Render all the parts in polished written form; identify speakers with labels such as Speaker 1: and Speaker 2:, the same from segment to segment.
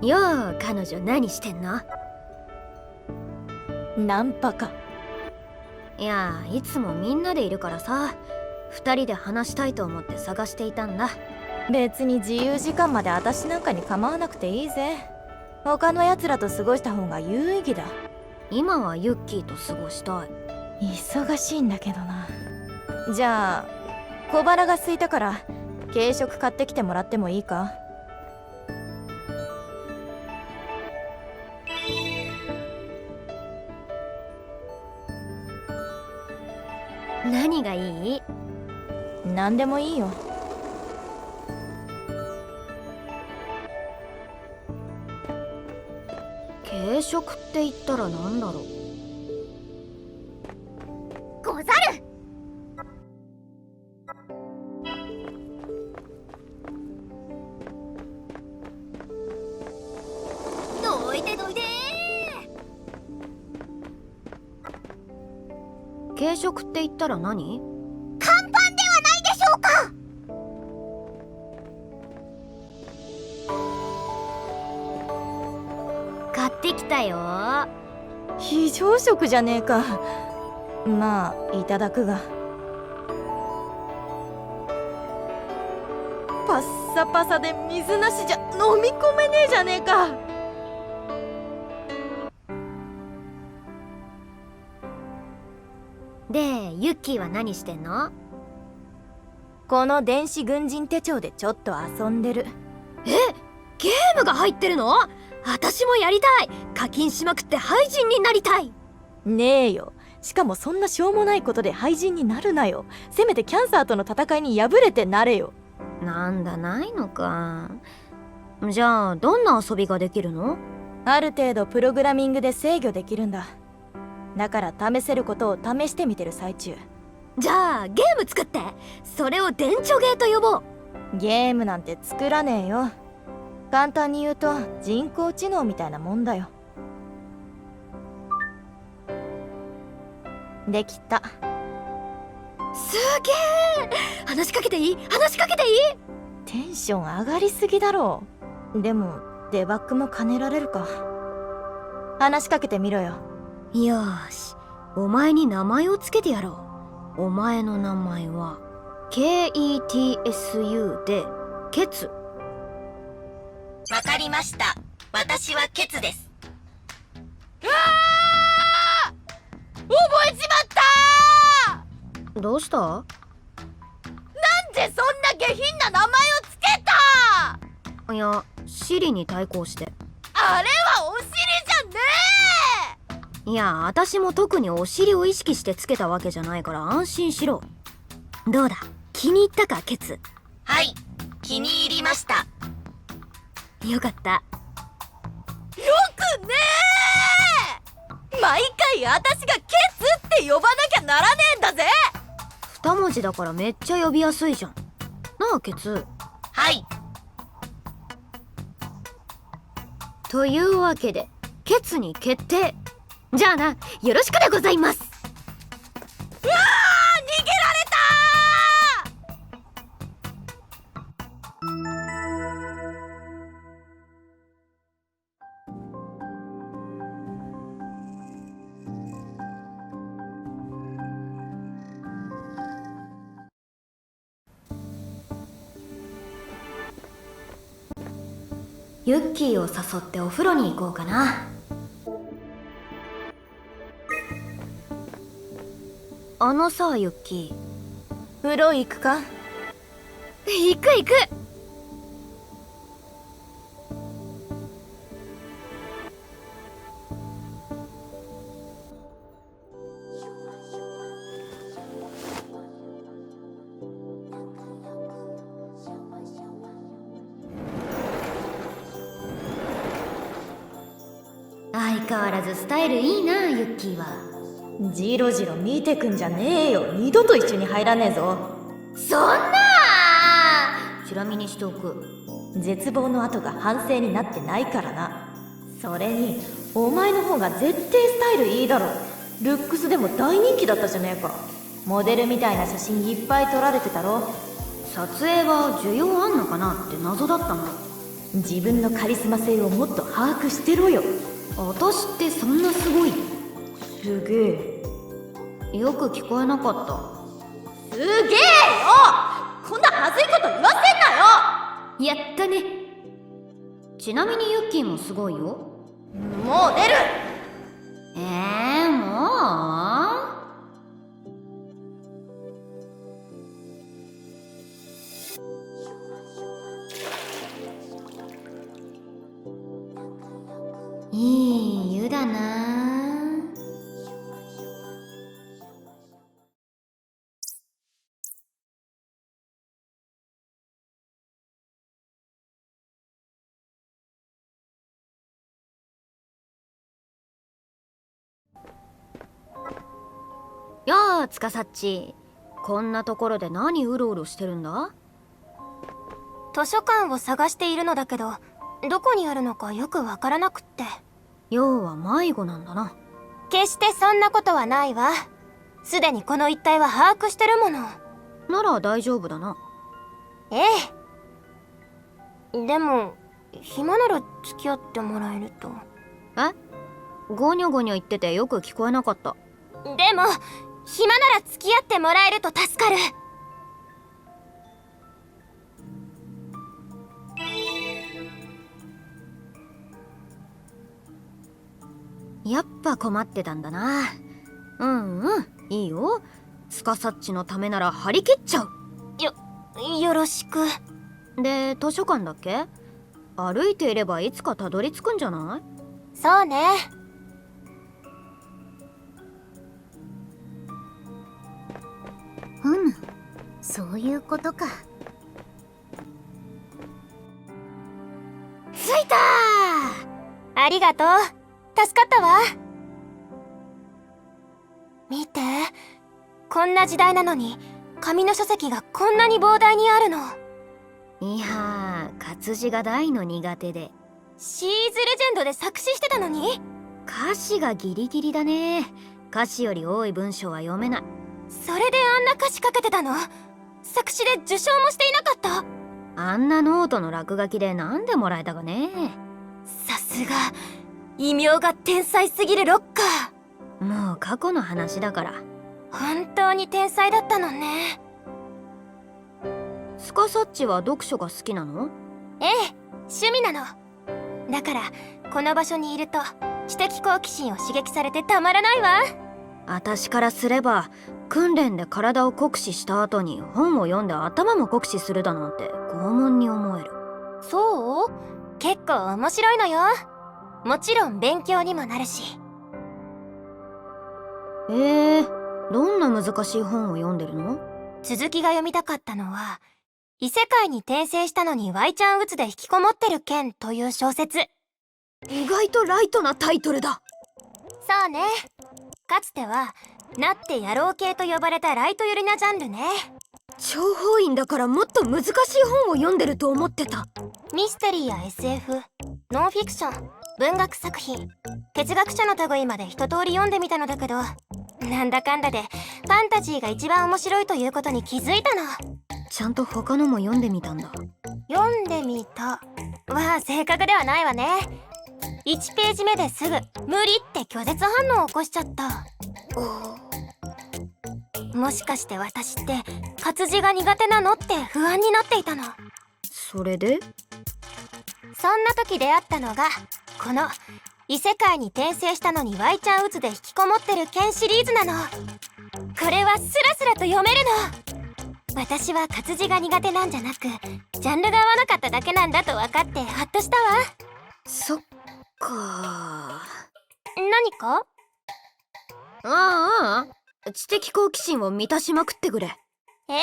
Speaker 1: よう、彼女何してんの？
Speaker 2: ナンパか。
Speaker 1: いや、いつもみんなでいるからさ、2人で話したいと思って探していたんだ。
Speaker 2: 別に自由時間まで私なんかに構わなくていいぜ。他のやつらと過ごした方が有意義だ。
Speaker 1: 今はユッキーと過ごしたい。
Speaker 2: 忙しいんだけどな。じゃあ小腹が空いたから軽食買ってきてもらってもいいか？
Speaker 1: 何がいい？
Speaker 2: 何でもいいよ。
Speaker 1: 軽食って言ったら何だろう。
Speaker 3: ござる。どいてどいて。
Speaker 1: 軽食って言ったら何？
Speaker 3: 乾パンではないでしょうか。
Speaker 1: 買ってきたよ。
Speaker 2: 非常食じゃねえか。まあいただくが。パッサパサで水なしじゃ飲み込めねえじゃねえか。
Speaker 1: で、ユッキーは何してんの？
Speaker 2: この電子軍人手帳でちょっと遊んでる。
Speaker 1: え、ゲームが入ってるの？私もやりたい。課金しまくって廃人になりたい。
Speaker 2: ねえよ。しかもそんなしょうもないことで廃人になるなよ。せめてキャンサーとの戦いに敗れてなれよ。
Speaker 1: なんだ、ないのか。じゃあどんな遊びができるの？
Speaker 2: ある程度プログラミングで制御できるんだ。だから試せることを試してみてる最中。
Speaker 1: じゃあゲーム作って、それを電チョゲーと呼ぼう。
Speaker 2: ゲームなんて作らねえよ。簡単に言うと人工知能みたいなもんだよ。できた。
Speaker 1: すげえ。話しかけていい？話しかけていい？
Speaker 2: テンション上がりすぎだろう。でもデバッグも兼ねられるか。話しかけてみろよ。
Speaker 1: よーし、お前に名前をつけてやろう。お前の名前は KETSU でケツ。
Speaker 4: わかりました。私はケツです。
Speaker 2: うわー！覚えちまったー！
Speaker 1: どうした？
Speaker 2: なんでそんな下品な名前をつけた？
Speaker 1: いや、シリに対抗して。
Speaker 2: あれはお尻じゃね
Speaker 1: いや、私も特にお尻を意識してつけたわけじゃないから安心しろ。どうだ、気に入ったか、ケツ？
Speaker 4: はい、気に入りました。
Speaker 1: よかった。
Speaker 2: よくねー！毎回私がケツって呼ばなきゃならねえんだぜ。
Speaker 1: 2文字だからめっちゃ呼びやすいじゃん。なあ、ケツ。
Speaker 4: はい。
Speaker 1: というわけでケツに決定。じゃあな、よろしくでございます。
Speaker 2: うわー！逃げられ
Speaker 1: ユッキーを誘ってお風呂に行こうかな。あのさ、ユッキー。
Speaker 2: 風呂行くか？
Speaker 1: 行く行く。相変わらずスタイルいいな、ユッキーは。
Speaker 2: ジロジロ見てくんじゃねえよ。二度と一緒に入らねえぞ。
Speaker 1: そんなチラ見にしておく。
Speaker 2: 絶望の跡が反省になってないからな。それにお前の方が絶対スタイルいいだろ。ルックスでも大人気だったじゃねえか。モデルみたいな写真いっぱい撮られてたろ。
Speaker 1: 撮影は需要あんのかなって謎だったな。
Speaker 2: 自分のカリスマ性をもっと把握してろよ。
Speaker 1: 私ってそんなすごい？
Speaker 2: すげえ。
Speaker 1: よく聞こえなかった。
Speaker 2: すげえよ。こんなはずいこと言わせんなよ。
Speaker 1: やったね。ちなみにユッキーもすごいよ。
Speaker 2: もう出る。
Speaker 1: もういい湯だな。やあ、つかさっち。こんなところで何うろうろしてるんだ？
Speaker 3: 図書館を探しているのだけど、どこにあるのかよくわからなくって。
Speaker 1: 要は迷子なんだな。
Speaker 3: 決してそんなことはないわ。すでにこの一帯は把握してるもの。
Speaker 1: なら大丈夫だな。
Speaker 3: ええ。でも暇なら付き合ってもらえると。
Speaker 1: ゴニョゴニョ言っててよく聞こえなかった。
Speaker 3: でも暇なら付き合ってもらえると助かる。
Speaker 1: やっぱ困ってたんだな。いいよ。スカサッチのためなら張り切っちゃう。
Speaker 3: よろしく。
Speaker 1: で、図書館だっけ？歩いていればいつかたどり着くんじゃない？
Speaker 3: そうね。
Speaker 4: そういうことか。
Speaker 3: 着いたー。ありがとう。助かったわ。見て、こんな時代なのに紙の書籍がこんなに膨大にあるの。
Speaker 1: いやー、活字が大の苦手で。
Speaker 3: シーズレジェンドで作詞してたのに？
Speaker 1: 歌詞がギリギリだね。歌詞より多い文章は読めない。
Speaker 3: それであんな歌詞かけてたの？作詞で受賞もしていなかった？
Speaker 1: あんなノートの落書きでなんでもらえたかね。
Speaker 3: さすが異名が天才すぎるロッカー。
Speaker 1: もう過去の話だから。
Speaker 3: 本当に天才だったのね。
Speaker 1: スカサッチは読書が好きなの？
Speaker 3: ええ、趣味なの。だからこの場所にいると知的好奇心を刺激されてたまらないわ。
Speaker 1: 私からすれば訓練で体を酷使した後に本を読んで頭も酷使するだなんて拷問に思える。
Speaker 3: そう？結構面白いのよ。もちろん勉強にもなるし。
Speaker 1: どんな難しい本を読んでるの？
Speaker 3: 続きが読みたかったのは異世界に転生したのにワイちゃんうつで引きこもってる件という小説。
Speaker 1: 意外とライトなタイトルだ。
Speaker 3: そうね。かつてはなって野郎系と呼ばれたライト寄りなジャンルね。
Speaker 1: 諜報員だからもっと難しい本を読んでると思ってた。
Speaker 3: ミステリーや SF、ノンフィクション、文学作品、哲学者の類まで一通り読んでみたのだけど、なんだかんだでファンタジーが一番面白いということに気づいたの。
Speaker 1: ちゃんと他のも読んでみたんだ。
Speaker 3: 読んでみたは正確ではないわね。1ページ目ですぐ無理って拒絶反応を起こしちゃった。もしかして私って活字が苦手なのって不安になっていたの。
Speaker 1: それで？
Speaker 3: そんな時出会ったのがこの異世界に転生したのにワイちゃんうつで引きこもってる剣シリーズなの。これはスラスラと読めるの。私は活字が苦手なんじゃなくジャンルが合わなかっただけなんだと分かってハッとしたわ。
Speaker 1: そっか。
Speaker 3: 何か？
Speaker 1: 知的好奇心を満たしまくってくれ。
Speaker 3: ええ。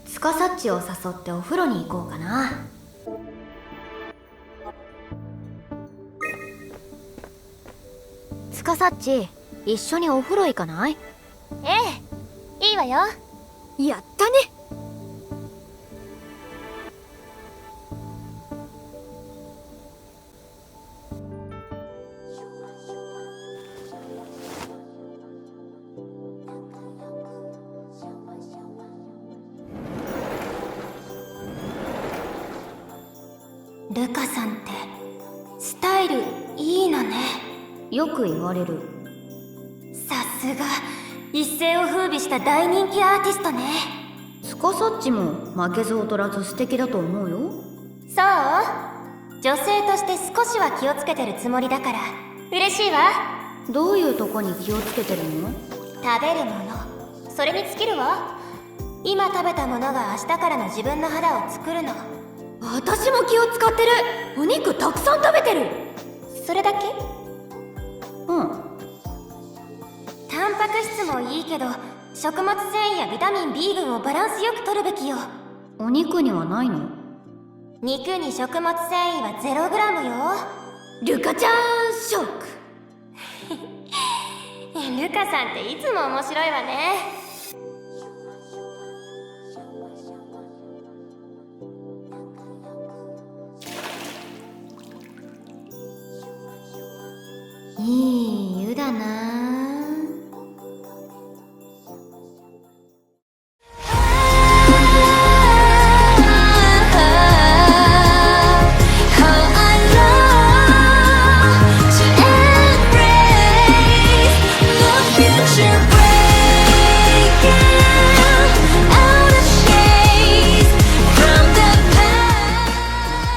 Speaker 1: スカサッチを誘ってお風呂に行こうかな。スカサッチ、一緒にお風呂行かない？
Speaker 3: ええ、いいわよ。
Speaker 1: やったね。
Speaker 3: ルカさんってスタイルいいのね。
Speaker 1: よく言われる。
Speaker 3: さすが一世を風靡した大人気アーティストね。
Speaker 1: スカサッチも負けず劣らず素敵だと思うよ。
Speaker 3: そう、女性として少しは気をつけてるつもりだから嬉しいわ。
Speaker 1: どういうとこに気をつけてるの？
Speaker 3: 食べるもの、それに尽きるわ。今食べたものが明日からの自分の肌を作るの。
Speaker 1: 私も気を使ってる。お肉たくさん食べてる。
Speaker 3: それだけ？
Speaker 1: うん。
Speaker 3: タンパク質もいいけど食物繊維やビタミン B 群をバランスよく取るべきよ。
Speaker 1: お肉にはないの？
Speaker 3: 肉に食物繊維は 0g よ。
Speaker 1: ルカちゃんショック。
Speaker 3: ルカさんっていつも面白いわね。
Speaker 1: いい湯だな。